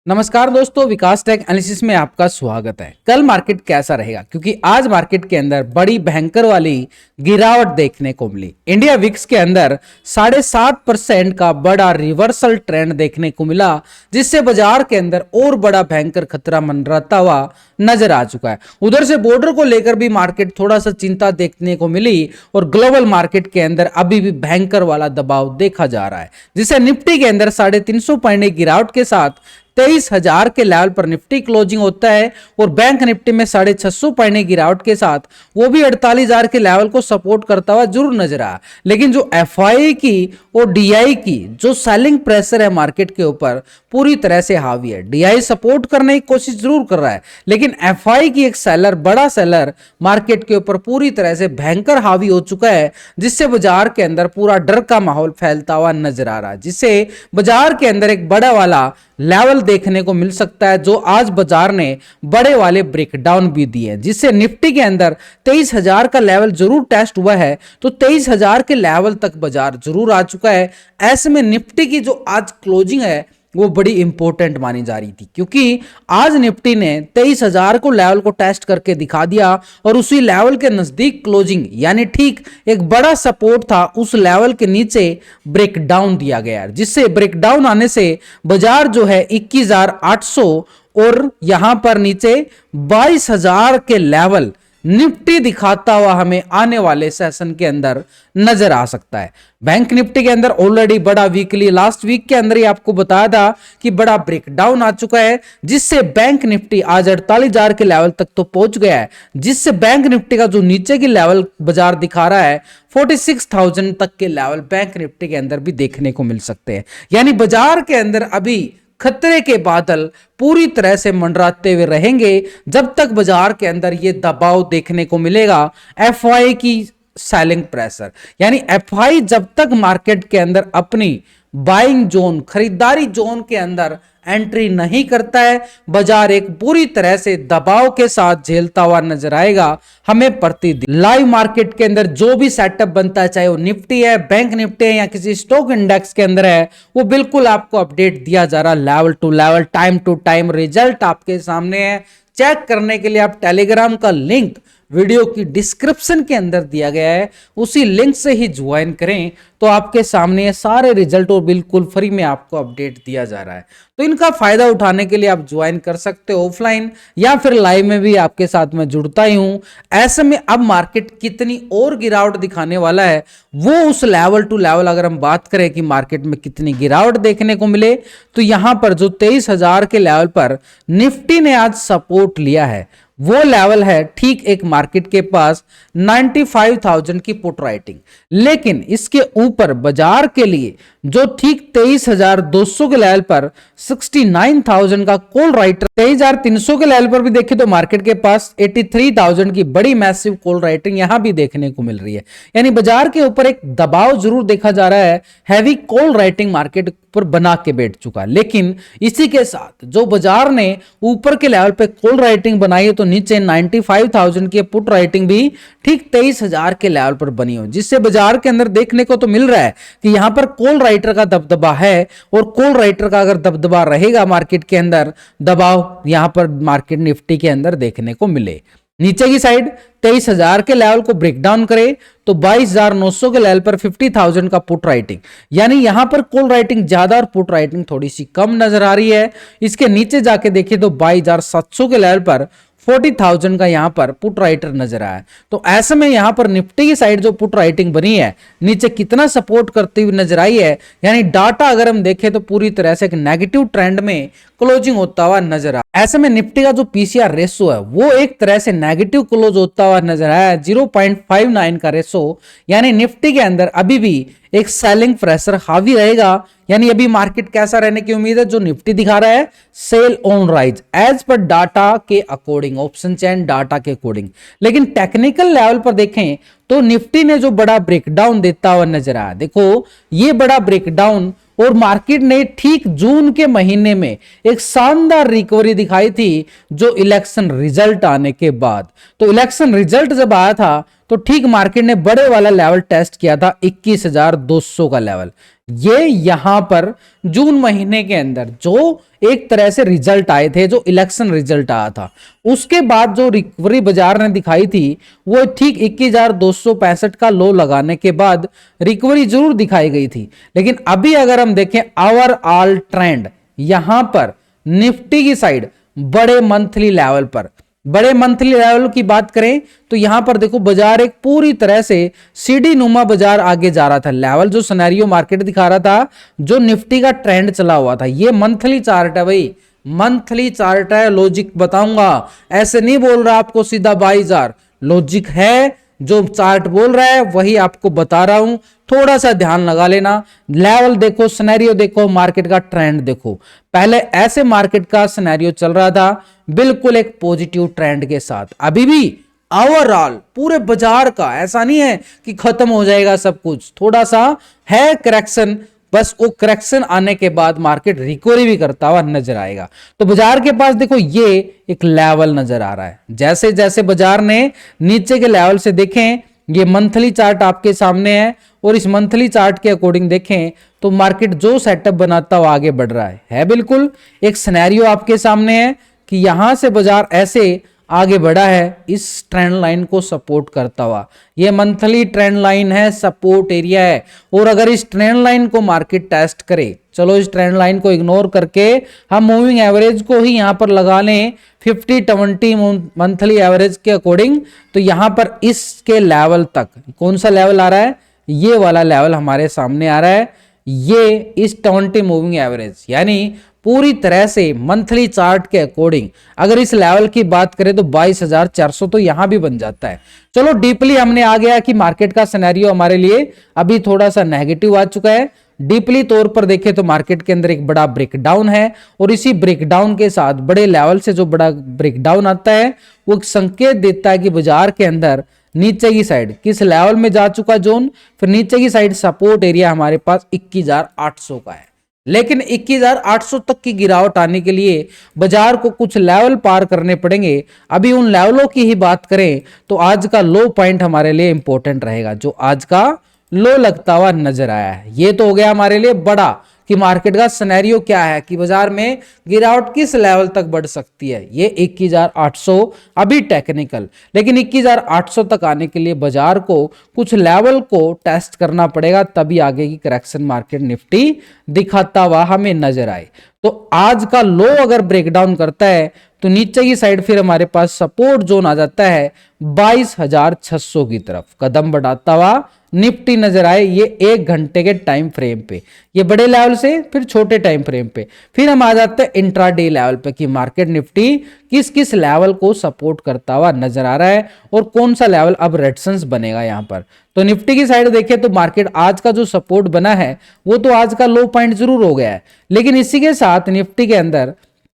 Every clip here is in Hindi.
नमस्कार दोस्तों, विकास टेक एनालिसिस में आपका स्वागत है। कल मार्केट कैसा रहेगा, क्योंकि आज मार्केट के अंदर बड़ी भयंकर वाली गिरावट देखने को मिली। इंडिया विक्स के अंदर 7.5% का बड़ा रिवर्सल ट्रेंड देखने को मिला, जिससे बाजार के अंदर और बड़ा भयंकर खतरा मंडराता हुआ नजर आ चुका है। उधर से बॉर्डर को लेकर भी मार्केट थोड़ा सा चिंता देखने को मिली और ग्लोबल मार्केट के अंदर अभी भी भयंकर वाला दबाव देखा जा रहा है, जिससे निफ्टी के अंदर 350 पॉइंट की गिरावट के साथ 23,000 के लेवल पर निफ्टी क्लोजिंग होता है और बैंक निफ्टी में 650 पॉइंट की गिरावट के साथ वो भी 48,000 के लेवल को सपोर्ट करता हुआ जरूर नजर आया। लेकिन जो एफआई की और डीआई की जो सेलिंग प्रेशर है मार्केट के ऊपर पूरी तरह से हावी है। डीआई सपोर्ट करने की कोशिश जरूर कर रहा है, लेकिन एफआई की एक सेलर, बड़ा सेलर मार्केट के ऊपर पूरी तरह से भयंकर हावी हो चुका है, जिससे बाजार के अंदर पूरा डर का माहौल फैलता हुआ नजर आ रहा है, जिससे बाजार के अंदर एक बड़ा वाला लेवल देखने को मिल सकता है, जो आज बाजार ने बड़े वाले ब्रेकडाउन भी दिए, जिससे निफ्टी के अंदर 23,000 का लेवल जरूर टेस्ट हुआ है, तो 23,000 के लेवल तक बाजार जरूर आ चुका है। ऐसे में निफ्टी की जो आज क्लोजिंग है वो बड़ी इंपॉर्टेंट मानी जा रही थी, क्योंकि आज निफ्टी ने 23,000 को लेवल को टेस्ट करके दिखा दिया और उसी लेवल के नजदीक क्लोजिंग, यानी ठीक एक बड़ा सपोर्ट था उस लेवल के नीचे ब्रेकडाउन दिया गया, जिससे ब्रेकडाउन आने से बाजार जो है 21,800 और यहां पर नीचे 22,000 के लेवल निफ्टी दिखाता हुआ हमें आने वाले सेशन के अंदर नजर आ सकता है। बैंक निफ्टी के अंदर ऑलरेडी बड़ा वीकली लास्ट वीक के अंदर ही आपको बताया था कि बड़ा ब्रेकडाउन आ चुका है, जिससे बैंक निफ्टी आज 48,000 के लेवल तक तो पहुंच गया है, जिससे बैंक निफ्टी का जो नीचे की लेवल बाजार दिखा रहा है 46,000 तक के लेवल बैंक निफ्टी के अंदर भी देखने को मिल सकते हैं। यानी बाजार के अंदर अभी खतरे के बादल पूरी तरह से मंडराते हुए रहेंगे जब तक बाजार के अंदर ये दबाव देखने को मिलेगा एफआई की सेलिंग प्रेशर। यानी एफआई जब तक मार्केट के अंदर अपनी बाइंग जोन, खरीदारी जोन के अंदर एंट्री नहीं करता है, बाजार एक पूरी तरह से दबाव के साथ झेलता हुआ नजर आएगा हमें प्रतिदिन। लाइव मार्केट के अंदर जो भी सेटअप बनता है, चाहे वो निफ्टी है, बैंक निफ्टी है या किसी स्टॉक इंडेक्स के अंदर है, वो बिल्कुल आपको अपडेट दिया जा रहा, level to level, time to time result आपके सामने है। चेक करने के लिए आप टेलीग्राम का लिंक वीडियो की डिस्क्रिप्शन के अंदर दिया गया है, उसी लिंक से ही ज्वाइन करें तो आपके सामने ये सारे रिजल्ट और बिल्कुल फ्री में आपको अपडेट दिया जा रहा है। तो इनका फायदा उठाने के लिए आप ज्वाइन कर सकते हो ऑफलाइन या फिर लाइव में भी आपके साथ में जुड़ता ही हूं। ऐसे में अब मार्केट कितनी और गिरावट दिखाने वाला है, वो उस लेवल टू लेवल अगर हम बात करें कि मार्केट में कितनी गिरावट देखने को मिले, तो यहां पर जो 23,000 के लेवल पर निफ्टी ने आज सपोर्ट लिया है, वो लेवल है ठीक एक मार्केट के पास 95,000 की पुट राइटिंग। लेकिन इसके ऊपर बाजार के लिए जो ठीक 23,200 के लेवल पर 69,000 का कॉल राइटर, 23,300 के लेवल पर भी देखें तो मार्केट के पास 83,000 की बड़ी मैसिव कॉल राइटिंग यहां भी देखने को मिल रही है। यानी बाजार के ऊपर एक दबाव जरूर देखा जा रहा है, हैवी कॉल राइटिंग मार्केट पर बना के बैठ चुका। लेकिन इसी के साथ जो बाजार ने ऊपर के लेवल पे कॉल राइटिंग बनाई है, तो नीचे 95,000 की पुट राइटिंग भी ठीक 23,000 के लेवल पर बनी हो, जिससे बाजार के अंदर देखने को तो मिल रहा है कि यहां पर कॉल राइटर का दबदबा है और कॉल राइटर का अगर दबदबा रहेगा मार्केट के अंदर, दबाव यहां पर मार्केट निफ्टी के अंदर देखने को मिले। नीचे की साइड 23,000 के लेवल को ब्रेक डाउन करे तो 22,900 के लेवल पर 50,000 का पुट राइटिंग, यानी यहां पर कॉल राइटिंग ज्यादा और पुट राइटिंग थोड़ी सी कम नजर आ रही है। इसके नीचे जाके देखिए तो 22,700 के लेवल पर 40,000 का यहां पर पुट राइटर नजर आया। तो ऐसे में यहां पर निफ्टी की साइड जो पुट राइटिंग बनी है नीचे कितना सपोर्ट करती हुई नजर आई है, यानी डाटा अगर हम देखें तो पूरी तरह से एक नेगेटिव ट्रेंड में क्लोजिंग होता हुआ नजर आया। ऐसे में निफ्टी का जो पीसीआर रेशो है वो एक तरह से नेगेटिव क्लोज होता हुआ नजर आया, 0.59 का रेशो। यानी निफ्टी के अंदर अभी भी एक सेलिंग प्रेशर हावी रहेगा। यानी अभी मार्केट कैसा रहने की उम्मीद है, जो निफ्टी दिखा रहा है sell on rise as per data के अकॉर्डिंग, ऑप्शन चेन डाटा के अकॉर्डिंग। लेकिन टेक्निकल लेवल पर देखें तो निफ्टी ने जो बड़ा ब्रेकडाउन देता हुआ नजर आया, देखो ये बड़ा ब्रेकडाउन, और मार्केट ने ठीक जून के महीने में एक शानदार रिकवरी दिखाई थी जो इलेक्शन रिजल्ट आने के बाद। तो इलेक्शन रिजल्ट जब आया था तो ठीक मार्केट ने बड़े वाला लेवल टेस्ट किया था 21,200 का लेवल। ये यहां पर जून महीने के अंदर जो एक तरह से रिजल्ट आए थे, जो इलेक्शन रिजल्ट आया था, उसके बाद जो रिकवरी बाजार ने दिखाई थी वो ठीक 21,265 का लो लगाने के बाद रिकवरी जरूर दिखाई गई थी। लेकिन अभी अगर हम देखें ओवरऑल ट्रेंड, यहां पर निफ्टी की साइड बड़े मंथली लेवल की बात करें तो यहां पर देखो बाजार एक पूरी तरह से सीढ़ी नुमा बाजार आगे जा रहा था। लेवल जो सिनेरियो मार्केट दिखा रहा था, जो निफ्टी का ट्रेंड चला हुआ था, ये मंथली चार्ट है भाई, मंथली चार्ट है। लॉजिक बताऊंगा, ऐसे नहीं बोल रहा आपको सीधा 22,000, लॉजिक है, जो चार्ट बोल रहा है वही आपको बता रहा हूं। थोड़ा सा ध्यान लगा लेना, लेवल देखो, सिनेरियो देखो, मार्केट का ट्रेंड देखो। पहले ऐसे मार्केट का सिनेरियो चल रहा था बिल्कुल एक पॉजिटिव ट्रेंड के साथ। अभी भी ओवरऑल पूरे बाजार का ऐसा नहीं है कि खत्म हो जाएगा सब कुछ, थोड़ा सा है करेक्शन, बस वो करेक्शन आने के बाद मार्केट रिकवरी भी करता हुआ नजर आएगा। तो बाजार के पास देखो ये एक लेवल नजर आ रहा है। जैसे जैसे बाजार ने नीचे के लेवल से देखें, ये मंथली चार्ट आपके सामने है और इस मंथली चार्ट के अकॉर्डिंग देखें तो मार्केट जो सेटअप बनाता हुआ आगे बढ़ रहा है बिल्कुल एक सिनेरियो आपके सामने है कि यहां से बाजार ऐसे आगे बढ़ा है इस ट्रेंड लाइन को सपोर्ट करता हुआ। ये मंथली ट्रेंड लाइन है, सपोर्ट एरिया है। और अगर इस ट्रेंड लाइन को मार्केट टेस्ट करे, चलो इस ट्रेंड लाइन को इग्नोर करके हम मूविंग एवरेज को ही यहां पर लगा लें 50-20 मंथली एवरेज के अकॉर्डिंग, तो यहां पर इसके लेवल तक कौन सा लेवल आ रहा है, ये वाला लेवल हमारे सामने आ रहा है। ये इस 20 मूविंग एवरेज यानी पूरी तरह से मंथली चार्ट के अकॉर्डिंग अगर इस लेवल की बात करें तो 22,400 तो यहां भी बन जाता है। चलो डीपली हमने आ गया कि मार्केट का सिनेरियो हमारे लिए अभी थोड़ा सा नेगेटिव आ चुका है। डीपली तौर पर देखें तो मार्केट के अंदर एक बड़ा ब्रेकडाउन है और इसी ब्रेकडाउन के साथ बड़े लेवल से जो बड़ा ब्रेकडाउन आता है वो एक संकेत देता है कि बाजार के अंदर नीचे की साइड किस लेवल में जा चुका जोन, फिर नीचे की साइड सपोर्ट एरिया हमारे पास 21,800 का है। लेकिन 21,800 तक की गिरावट आने के लिए बाजार को कुछ लेवल पार करने पड़ेंगे। अभी उन लेवलों की ही बात करें तो आज का लो पॉइंट हमारे लिए इंपॉर्टेंट रहेगा, जो आज का लो लगता हुआ नजर आया है। ये तो हो गया हमारे लिए बड़ा कि मार्केट का सिनेरियो क्या है कि बाजार में गिरावट किस लेवल तक बढ़ सकती है। ये 21,800 अभी टेक्निकल, लेकिन 21,800 तक आने के लिए बाजार को कुछ लेवल को टेस्ट करना पड़ेगा, तभी आगे की करेक्शन मार्केट निफ्टी दिखाता हुआ हमें नजर आए। तो आज का लो अगर ब्रेकडाउन करता है तो नीचे की साइड फिर हमारे पास सपोर्ट जोन आ जाता है 22,600 की तरफ कदम बढ़ाता हुआ निफ्टी नजर आए। ये 1 घंटे के टाइम फ्रेम पे, ये बड़े लेवल से फिर छोटे टाइम फ्रेम पे, फिर हम आ जाते हैं इंट्राडे लेवल पे कि मार्केट निफ्टी किस किस लेवल को सपोर्ट करता हुआ नजर आ रहा है और कौन सा लेवल अब रेजिस्टेंस बनेगा यहां पर। तो निफ्टी की साइड देखें तो मार्केट आज का जो सपोर्ट बना है वो तो आज का लो पॉइंट जरूर हो गया है, लेकिन इसी के साथ निफ्टी के अंदर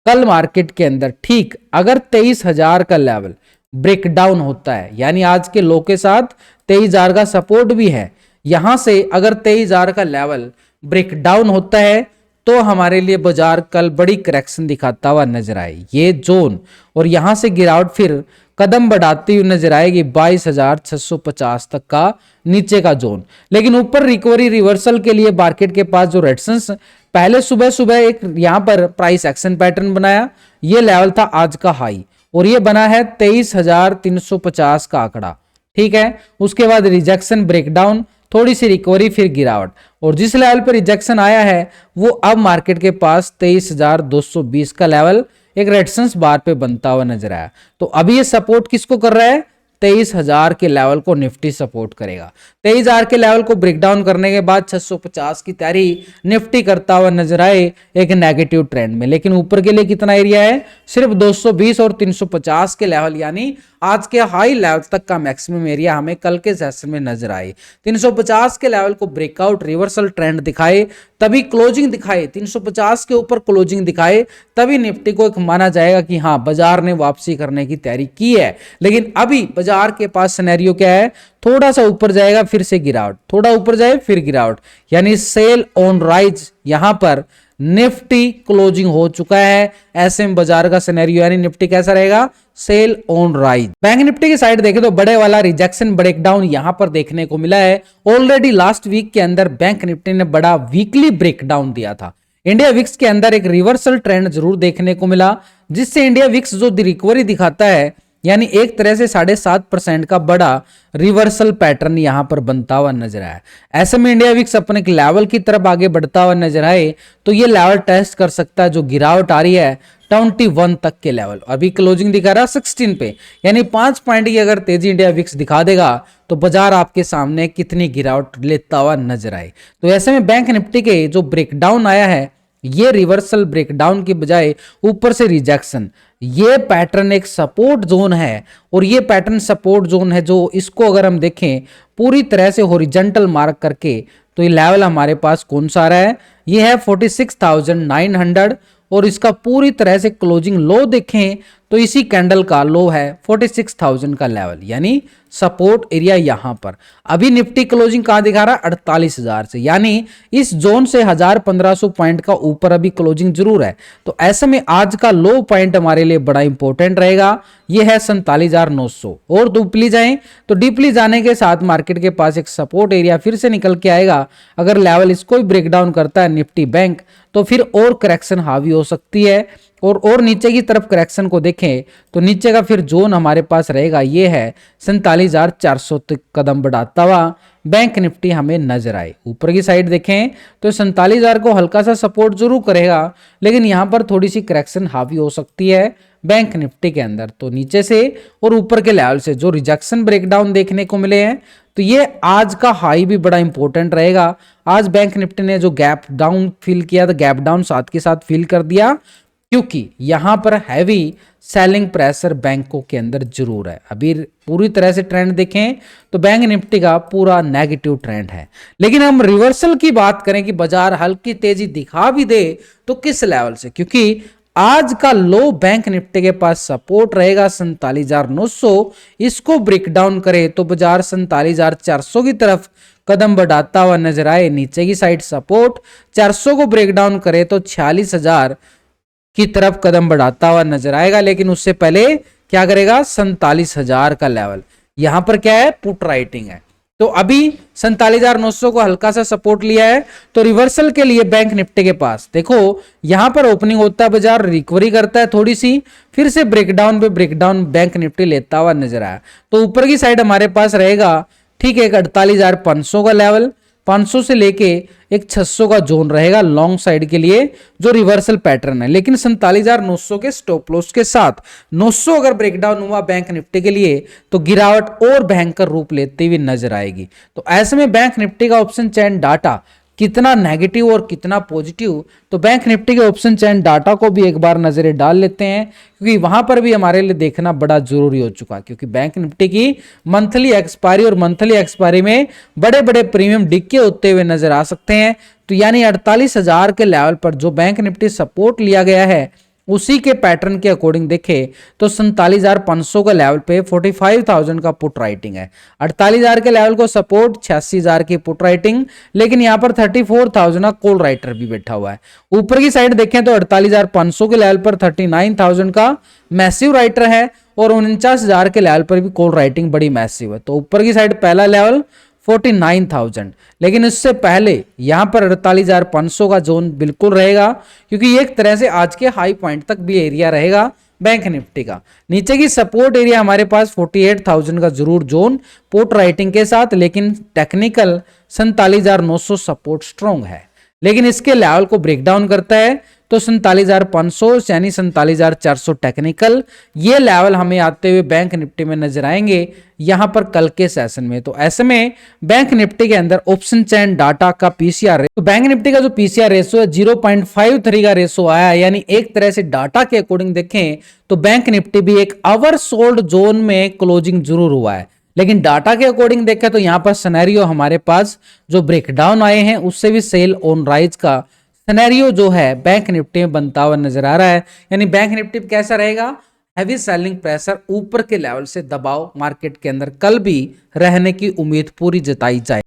कल मार्केट के अंदर ठीक अगर 23,000 का लेवल ब्रेकडाउन होता है, यानी आज के लो के साथ 23,000 का सपोर्ट भी है, यहां से अगर 23,000 का लेवल ब्रेकडाउन होता है तो हमारे लिए बाजार कल बड़ी करेक्शन दिखाता हुआ नजर आए ये जोन, और यहां से गिरावट फिर कदम बढ़ाती हुई नजर आएगी 22,650 तक का नीचे का जोन। लेकिन ऊपर रिकवरी रिवर्सल के लिए मार्केट के पास जो रेजिस्टेंस पहले सुबह सुबह एक यहां पर प्राइस एक्शन पैटर्न बनाया, ये लेवल था आज का हाई और ये बना है 23,350 का आंकड़ा, ठीक है। उसके बाद रिजेक्शन ब्रेकडाउन, थोड़ी सी रिकवरी, फिर गिरावट, और जिस लेवल पर रिजेक्शन आया है वो अब मार्केट के पास 23,220 का लेवल एक रेजिस्टेंस बार पे बनता हुआ नजर आया। तो अभी ये सपोर्ट किसको कर रहा है, 23,000 के लेवल को निफ्टी सपोर्ट करेगा। 23,000 के लेवल को ब्रेकडाउन करने के बाद 650 की तैयारी निफ्टी करता हुआ नजर आए एक नेगेटिव ट्रेंड में। लेकिन ऊपर के लिए कितना एरिया है, सिर्फ 220 और 350 के लेवल, यानी आज के हाई लेवल तक का मैक्सिमम एरिया हमें कल के सेशन में नजर आए। 350 के लेवल को ब्रेकआउट रिवर्सल ट्रेंड दिखाए तभी क्लोजिंग दिखाए, 350 के ऊपर क्लोजिंग दिखाए तभी निफ्टी को एक माना जाएगा कि हाँ बाजार ने वापसी करने की तैयारी की है। लेकिन अभी बाजार के पास सिनेरियो क्या है, थोड़ा सा ऊपर जाएगा फिर से गिरावट, थोड़ा ऊपर जाए फिर गिरावट, यानी सेल ऑन राइज। यहां पर निफ्टी क्लोजिंग हो चुका है, ऐसे में बाजार का सिनेरियो यानी निफ्टी कैसा रहेगा, sell on rise. Bank Nifty की साइड देखें तो बड़े वाला रिजेक्शन ब्रेकडाउन यहां पर देखने को मिला है। ऑलरेडी लास्ट वीक के अंदर बैंक निफ्टी ने बड़ा वीकली ब्रेकडाउन दिया था। इंडिया विक्स के अंदर एक रिवर्सल ट्रेंड जरूर देखने को मिला, जिससे इंडिया विक्स जो रिकवरी दिखाता है, यानी एक तरह से 7.5% का बड़ा रिवर्सल पैटर्न यहां पर बनता हुआ नजर आया। ऐसे में इंडिया विक्स अपने एक लेवल की तरफ आगे बढ़ता हुआ नजर आए तो ये लेवल टेस्ट कर सकता है। जो गिरावट आ रही है 21 तक के लेवल, अभी क्लोजिंग दिखा रहा है 16 पे, यानी 5 पॉइंट की अगर तेजी इंडिया विक्स दिखा देगा तो बाजार आपके सामने कितनी गिरावट लेता हुआ नजर आए। तो ऐसे में बैंक निफ्टी के जो ब्रेकडाउन आया है, ये रिवर्सल ब्रेकडाउन की बजाय ऊपर से रिजेक्शन, ये पैटर्न एक सपोर्ट जोन है। और ये पैटर्न सपोर्ट जोन है जो इसको अगर हम देखें पूरी तरह से हॉरिजॉन्टल मार्क करके, तो ये लेवल हमारे पास कौन सा आ रहा है, ये है 46,900। और इसका पूरी तरह से क्लोजिंग लो देखें तो इसी कैंडल का लो है 46,000 का लेवल, यानी सपोर्ट एरिया यहां पर। अभी निफ्टी क्लोजिंग कहां दिखा रहा है 48,000 से, यानी इस जोन से 1,000-1,500 पॉइंट का ऊपर अभी क्लोजिंग जरूर है। तो ऐसे में आज का लो पॉइंट हमारे लिए बड़ा इंपॉर्टेंट रहेगा, यह है 47,900। और डीपली जाएं तो डीपली जाने के साथ मार्केट के पास एक सपोर्ट एरिया फिर से निकल के आएगा। अगर लेवल इसको ही ब्रेकडाउन करता है निफ्टी बैंक, तो फिर और करेक्शन हावी हो सकती है। और नीचे की तरफ करेक्शन को देखें तो नीचे का फिर जोन हमारे पास रहेगा, ये है 47,400 तक कदम बढ़ाता हुआ बैंक निफ्टी हमें नजर आए। ऊपर की साइड देखें तो 47,000 को हल्का सा सपोर्ट जरूर करेगा, लेकिन यहां पर थोड़ी सी करेक्शन हावी हो सकती है बैंक निफ्टी के अंदर। तो नीचे से और ऊपर के लेवल से जो रिजेक्शन ब्रेकडाउन देखने को मिले हैं, तो ये आज का हाई भी बड़ा इंपॉर्टेंट रहेगा। आज बैंक निफ्टी ने जो गैप डाउन फिल किया था, गैप डाउन साथ के साथ फिल कर दिया, क्योंकि यहां पर हैवी सेलिंग प्रेशर बैंकों के अंदर जरूर है। अभी पूरी तरह से ट्रेंड देखें तो बैंक निफ्टी का पूरा नेगेटिव ट्रेंड है। लेकिन हम रिवर्सल की बात करें कि बाजार हल्की तेजी दिखा भी दे तो किस लेवल से, क्योंकि आज का लो बैंक निफ्टी के पास सपोर्ट रहेगा 47,900। इसको ब्रेक डाउन करे तो बाजार 47,400 की तरफ कदम बढ़ाता हुआ नजर आए। नीचे की साइड सपोर्ट 400 को ब्रेक डाउन करे तो 46,000 की तरफ कदम बढ़ाता हुआ नजर आएगा। लेकिन उससे पहले क्या करेगा, 47,000 का लेवल, यहां पर क्या है, पुट राइटिंग है। तो अभी 47,900 को हल्का सा सपोर्ट लिया है। तो रिवर्सल के लिए बैंक निफ्टी के पास देखो, यहां पर ओपनिंग होता है, बाजार रिकवरी करता है थोड़ी सी, फिर से ब्रेकडाउन पे ब्रेकडाउन बैंक निफ्टी लेता हुआ नजर आया। तो ऊपर की साइड हमारे पास रहेगा, ठीक है, 48,500 का लेवल, 500 से लेके एक 600 का जोन रहेगा लॉन्ग साइड के लिए जो रिवर्सल पैटर्न है। लेकिन 47,900 के स्टॉप लॉस के साथ 900 अगर ब्रेकडाउन हुआ बैंक निफ्टी के लिए तो गिरावट और भयंकर रूप लेती हुई नजर आएगी। तो ऐसे में बैंक निफ्टी का ऑप्शन चैन डाटा कितना नेगेटिव और कितना पॉजिटिव, तो बैंक निफ्टी के ऑप्शन चैन डाटा को भी एक बार नजरे डाल लेते हैं, क्योंकि वहां पर भी हमारे लिए देखना बड़ा जरूरी हो चुका है। क्योंकि बैंक निफ्टी की मंथली एक्सपायरी और मंथली एक्सपायरी में बड़े बड़े प्रीमियम डिक्के होते हुए नजर आ सकते हैं। तो यानी 48,000 के लेवल पर जो बैंक निफ्टी सपोर्ट लिया गया है, उसी के पैटर्न के अकॉर्डिंग देखे तो 47,500 का लेवल पे 45,000 का पुट राइटिंग है। 48,000 के लेवल को सपोर्ट, 86,000 की पुट राइटिंग, लेकिन यहां पर 34,000 का कॉल राइटर भी बैठा हुआ है। ऊपर की साइड देखें तो 48,500 के लेवल पर 39,000 का मैसिव राइटर है और 49,000 के लेवल पर भी कॉल राइटिंग बड़ी मैसिव है। तो ऊपर की साइड पहला लेवल 49,000, लेकिन इससे पहले यहां पर 48,500 का जोन बिल्कुल रहेगा, क्योंकि एक तरह से आज के हाई पॉइंट तक भी एरिया रहेगा बैंक निफ्टी का। नीचे की सपोर्ट एरिया हमारे पास 48,000 का जरूर जोन पुट राइटिंग के साथ, लेकिन टेक्निकल 47,900 सपोर्ट स्ट्रॉन्ग है। लेकिन इसके लेवल को ब्रेक डाउन करता है तो 47,500 यानी 47,400 टेक्निकल, ये लेवल हमें आते हुए बैंक निफ्टी में नजर आएंगे यहां पर कल के सेशन में। तो ऐसे में बैंक निफ्टी के अंदर ऑप्शन चैन डाटा का पीसीआर, तो बैंक निफ्टी का जो पीसीआर रेशो है 0.53 का रेशो आया, यानी एक तरह से डाटा के अकॉर्डिंग देखें तो बैंक निफ्टी भी एक ओवर सोल्ड जोन में क्लोजिंग जरूर हुआ है। लेकिन डाटा के अकॉर्डिंग देखें तो यहां पर सिनेरियो हमारे पास जो ब्रेकडाउन आए हैं उससे भी सेल ऑन राइज का सिनेरियो जो है बैंक निफ्टी में बनता हुआ नजर आ रहा है। यानी बैंक निफ्टी कैसा रहेगा, हैवी सेलिंग प्रेशर, ऊपर के लेवल से दबाव मार्केट के अंदर कल भी रहने की उम्मीद पूरी जताई जाए।